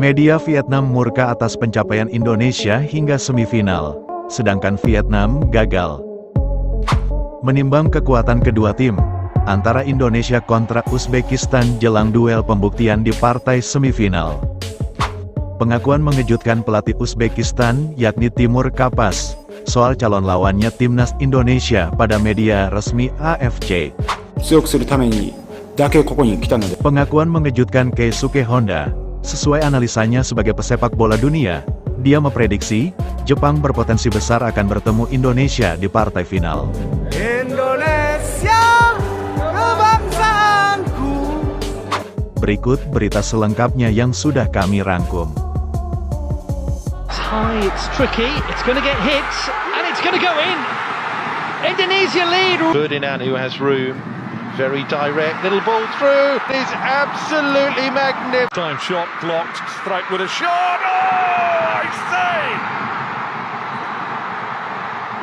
Media Vietnam murka atas pencapaian Indonesia hingga semifinal, sedangkan Vietnam gagal. Menimbang kekuatan kedua tim, antara Indonesia kontra Uzbekistan jelang duel pembuktian di partai semifinal. Pengakuan mengejutkan pelatih Uzbekistan yakni Timur Kapas, soal calon lawannya timnas Indonesia pada media resmi AFC. Pengakuan mengejutkan Keisuke Honda, sesuai analisanya sebagai pesepak bola dunia, dia memprediksi, Jepang berpotensi besar akan bertemu Indonesia di partai final. Indonesia, kebangsaanku. Berikut berita selengkapnya yang sudah kami rangkum. High, it's tricky, it's going to get hit, and it's going to go in. Indonesia lead. Ferdinand, who has room, very direct, little ball through, is absolutely magnificent. Time shot blocked, strike with a shot, oh, I say!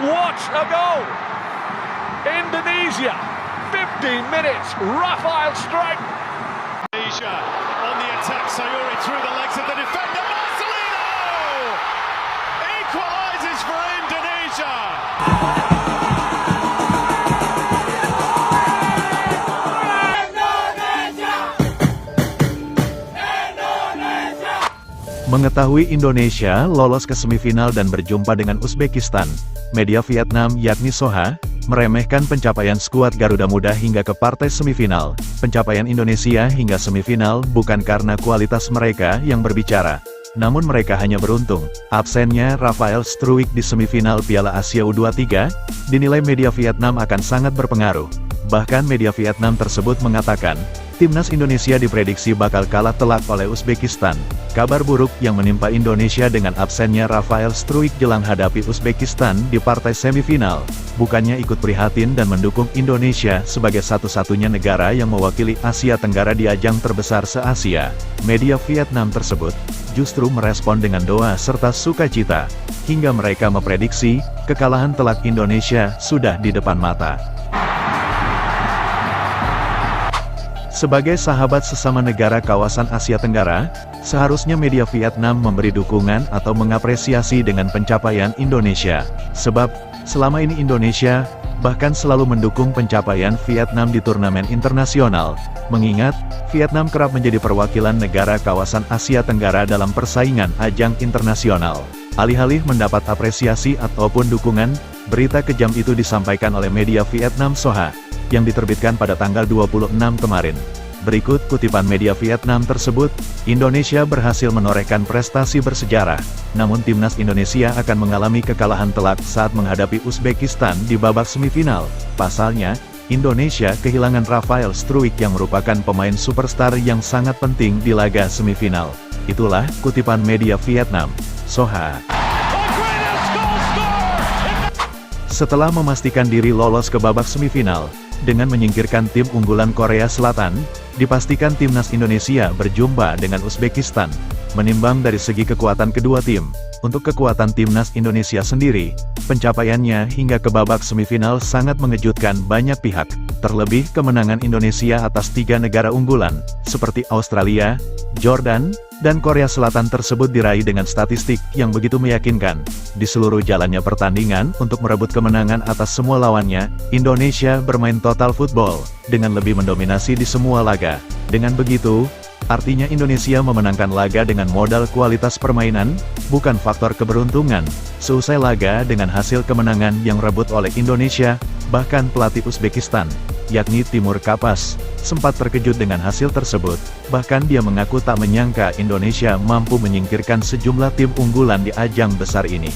What a goal! Indonesia, 15 minutes, Rafael strike. Indonesia on the attack, Sayuri through the legs of the defender, Marcelino! Equalises for Indonesia! Mengetahui Indonesia lolos ke semifinal dan berjumpa dengan Uzbekistan, media Vietnam yakni Soha, meremehkan pencapaian skuad Garuda Muda hingga ke partai semifinal. Pencapaian Indonesia hingga semifinal bukan karena kualitas mereka yang berbicara, namun mereka hanya beruntung. Absennya Rafael Struijk di semifinal Piala Asia U23, dinilai media Vietnam akan sangat berpengaruh. Bahkan media Vietnam tersebut mengatakan, timnas Indonesia diprediksi bakal kalah telak oleh Uzbekistan. Kabar buruk yang menimpa Indonesia dengan absennya Rafael Struijk jelang hadapi Uzbekistan di partai semifinal, bukannya ikut prihatin dan mendukung Indonesia sebagai satu-satunya negara yang mewakili Asia Tenggara di ajang terbesar se-Asia. Media Vietnam tersebut justru merespon dengan doa serta sukacita, hingga mereka memprediksi kekalahan telak Indonesia sudah di depan mata. Sebagai sahabat sesama negara kawasan Asia Tenggara, seharusnya media Vietnam memberi dukungan atau mengapresiasi dengan pencapaian Indonesia. Sebab, selama ini Indonesia bahkan selalu mendukung pencapaian Vietnam di turnamen internasional. Mengingat, Vietnam kerap menjadi perwakilan negara kawasan Asia Tenggara dalam persaingan ajang internasional. Alih-alih mendapat apresiasi ataupun dukungan, berita kejam itu disampaikan oleh media Vietnam Soha, yang diterbitkan pada tanggal 26 kemarin. Berikut kutipan media Vietnam tersebut, Indonesia berhasil menorehkan prestasi bersejarah, namun timnas Indonesia akan mengalami kekalahan telak saat menghadapi Uzbekistan di babak semifinal. Pasalnya, Indonesia kehilangan Rafael Struijk yang merupakan pemain superstar yang sangat penting di laga semifinal. Itulah kutipan media Vietnam, Soha. Setelah memastikan diri lolos ke babak semifinal, dengan menyingkirkan tim unggulan Korea Selatan, dipastikan timnas Indonesia berjumpa dengan Uzbekistan. Menimbang dari segi kekuatan kedua tim, untuk kekuatan timnas Indonesia sendiri, pencapaiannya hingga ke babak semifinal sangat mengejutkan banyak pihak. Terlebih kemenangan Indonesia atas 3 negara unggulan, seperti Australia, Jordan, dan Korea Selatan tersebut diraih dengan statistik yang begitu meyakinkan. Di seluruh jalannya pertandingan untuk merebut kemenangan atas semua lawannya, Indonesia bermain total football, dengan lebih mendominasi di semua laga. Dengan begitu, artinya Indonesia memenangkan laga dengan modal kualitas permainan, bukan faktor keberuntungan. Seusai laga dengan hasil kemenangan yang rebut oleh Indonesia, bahkan pelatih Uzbekistan, yakni Timur Kapas, sempat terkejut dengan hasil tersebut. Bahkan dia mengaku tak menyangka Indonesia mampu menyingkirkan sejumlah tim unggulan di ajang besar ini.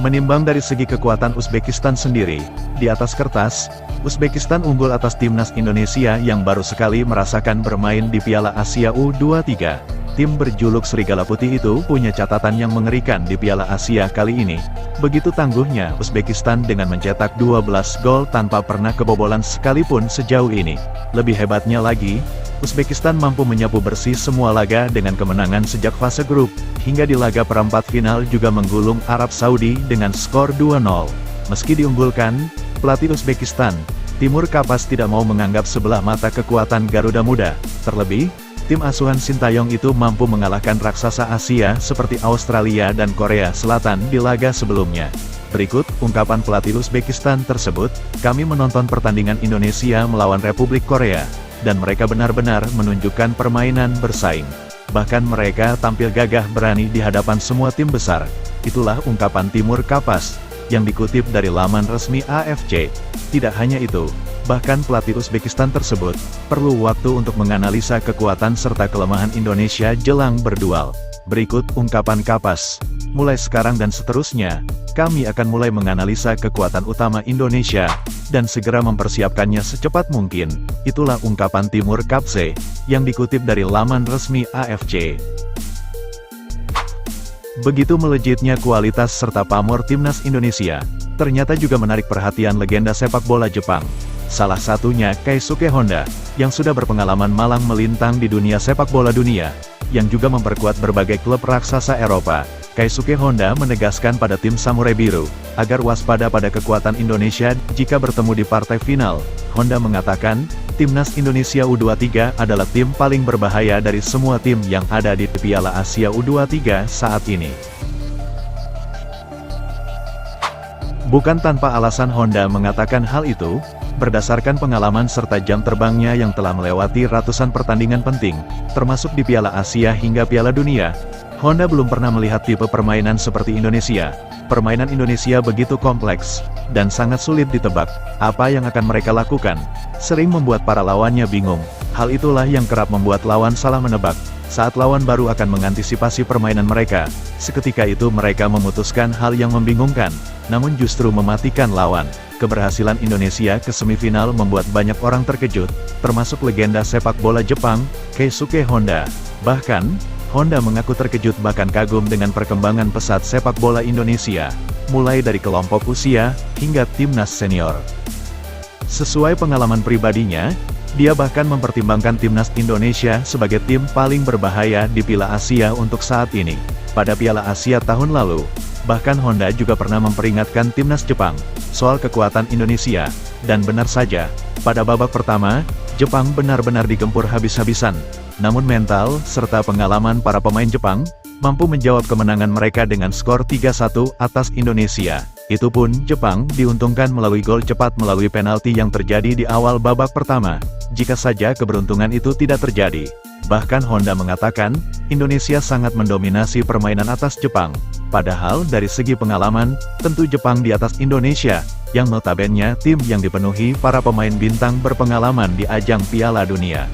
Menimbang dari segi kekuatan Uzbekistan sendiri, di atas kertas, Uzbekistan unggul atas timnas Indonesia yang baru sekali merasakan bermain di Piala Asia U23. Tim berjuluk Serigala Putih itu punya catatan yang mengerikan di Piala Asia kali ini. Begitu tangguhnya Uzbekistan dengan mencetak 12 gol tanpa pernah kebobolan sekalipun sejauh ini. Lebih hebatnya lagi, Uzbekistan mampu menyapu bersih semua laga dengan kemenangan sejak fase grup, hingga di laga perempat final juga menggulung Arab Saudi dengan skor 2-0. Meski diunggulkan, pelatih Uzbekistan, Timur Kapas tidak mau menganggap sebelah mata kekuatan Garuda Muda. Terlebih, tim asuhan Sintayong itu mampu mengalahkan raksasa Asia seperti Australia dan Korea Selatan di laga sebelumnya. Berikut ungkapan pelatih Uzbekistan tersebut, "Kami menonton pertandingan Indonesia melawan Republik Korea, dan mereka benar-benar menunjukkan permainan bersaing. Bahkan mereka tampil gagah berani di hadapan semua tim besar." Itulah ungkapan Timur Kapas, yang dikutip dari laman resmi AFC. Tidak hanya itu, bahkan pelatih Uzbekistan tersebut, perlu waktu untuk menganalisa kekuatan serta kelemahan Indonesia jelang berduel. Berikut ungkapan Kapas, "Mulai sekarang dan seterusnya, kami akan mulai menganalisa kekuatan utama Indonesia, dan segera mempersiapkannya secepat mungkin." Itulah ungkapan Timur Kapse, yang dikutip dari laman resmi AFC. Begitu melejitnya kualitas serta pamor timnas Indonesia, ternyata juga menarik perhatian legenda sepak bola Jepang. Salah satunya Keisuke Honda, yang sudah berpengalaman malang melintang di dunia sepak bola dunia, yang juga memperkuat berbagai klub raksasa Eropa. Keisuke Honda menegaskan pada tim Samurai Biru, agar waspada pada kekuatan Indonesia jika bertemu di partai final. Honda mengatakan, timnas Indonesia U23 adalah tim paling berbahaya dari semua tim yang ada di Piala Asia U23 saat ini. Bukan tanpa alasan Honda mengatakan hal itu, berdasarkan pengalaman serta jam terbangnya yang telah melewati ratusan pertandingan penting, termasuk di Piala Asia hingga Piala Dunia, Honda belum pernah melihat tipe permainan seperti Indonesia. Permainan Indonesia begitu kompleks, dan sangat sulit ditebak, apa yang akan mereka lakukan. Sering membuat para lawannya bingung. Hal itulah yang kerap membuat lawan salah menebak. Saat lawan baru akan mengantisipasi permainan mereka, seketika itu mereka memutuskan hal yang membingungkan, namun justru mematikan lawan. Keberhasilan Indonesia ke semifinal membuat banyak orang terkejut, termasuk legenda sepak bola Jepang, Keisuke Honda. Bahkan, Honda mengaku terkejut bahkan kagum dengan perkembangan pesat sepak bola Indonesia, mulai dari kelompok usia, hingga timnas senior. Sesuai pengalaman pribadinya, dia bahkan mempertimbangkan timnas Indonesia sebagai tim paling berbahaya di Piala Asia untuk saat ini. Pada Piala Asia tahun lalu, bahkan Honda juga pernah memperingatkan timnas Jepang soal kekuatan Indonesia, dan benar saja, pada babak pertama, Jepang benar-benar digempur habis-habisan. Namun mental, serta pengalaman para pemain Jepang, mampu menjawab kemenangan mereka dengan skor 3-1 atas Indonesia. Itu pun, Jepang diuntungkan melalui gol cepat melalui penalti yang terjadi di awal babak pertama. Jika saja keberuntungan itu tidak terjadi. Bahkan Honda mengatakan, Indonesia sangat mendominasi permainan atas Jepang. Padahal dari segi pengalaman, tentu Jepang di atas Indonesia, yang notabene tim yang dipenuhi para pemain bintang berpengalaman di ajang Piala Dunia.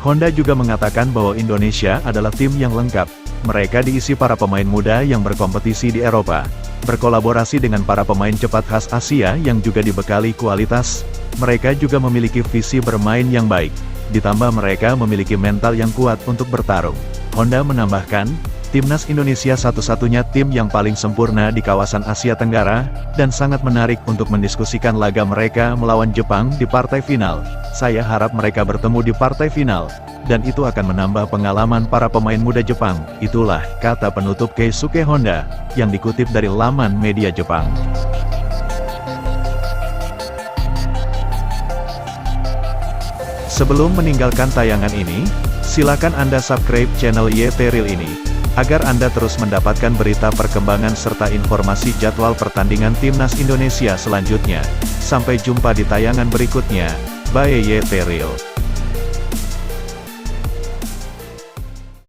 Honda juga mengatakan bahwa Indonesia adalah tim yang lengkap. Mereka diisi para pemain muda yang berkompetisi di Eropa, berkolaborasi dengan para pemain cepat khas Asia yang juga dibekali kualitas. Mereka juga memiliki visi bermain yang baik, ditambah mereka memiliki mental yang kuat untuk bertarung. Honda menambahkan, timnas Indonesia satu-satunya tim yang paling sempurna di kawasan Asia Tenggara, dan sangat menarik untuk mendiskusikan laga mereka melawan Jepang di partai final. Saya harap mereka bertemu di partai final, dan itu akan menambah pengalaman para pemain muda Jepang. Itulah kata penutup Keisuke Honda, yang dikutip dari laman media Jepang. Sebelum meninggalkan tayangan ini, silakan Anda subscribe channel YT Real ini, agar Anda terus mendapatkan berita perkembangan serta informasi jadwal pertandingan timnas Indonesia selanjutnya. Sampai jumpa di tayangan berikutnya. Bye YT Real.